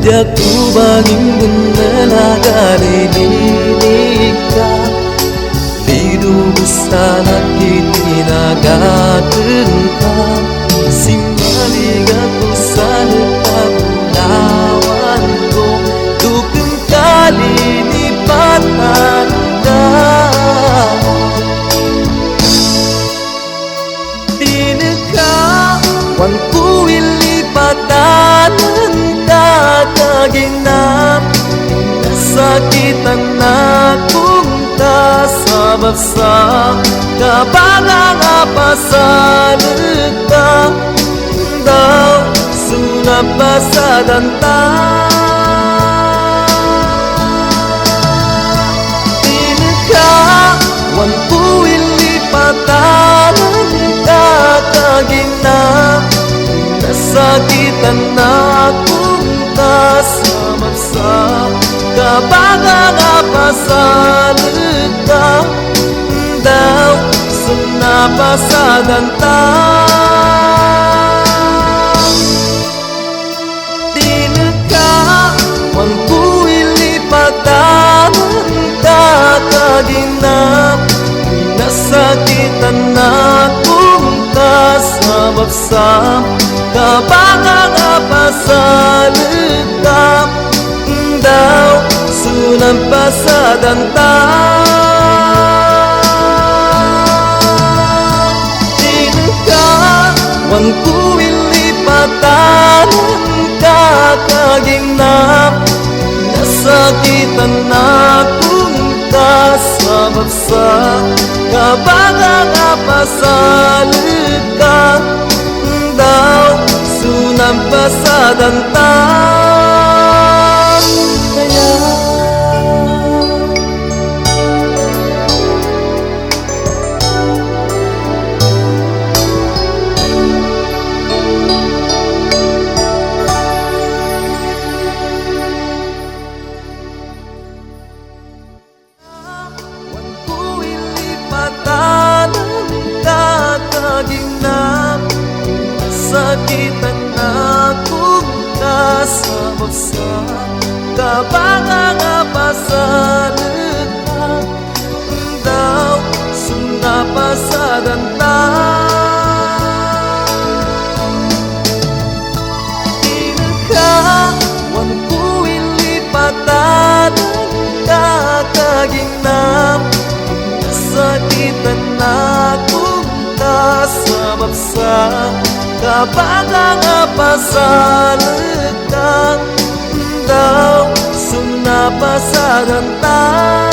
Dia ku banging bundala galilinig ka Lidu busana kitina gatun ka Simaliga tu salita lawan ko Dukeng kali ni patanda Tineka wan ku ilipatan kaginap Nasakitan akong kasabab sa kabangang apasalita Daw sunap pa sa danta Tineka wan ku ilipatan kaginap Nasakitan akong kasabab sa kabangang apasalita Daw sunapa sa danta Tineka wan ku ilipatan kaginap Nasakitan akong kasabab sa kabangang apasalita Daw sunang pa sa danta Tineka wan ku ilipatan kaginap Nasakitan akong kasabab sa kabangang apasalita Daw sunang pa sa danta Sakitan akong kasabab sa kabangang apasalita Daw sunapa sa danta Tineka wan ku ilipatan kaginap Sakitan akong kasabab sa kabangang apasalita, 等到sunapa sa danta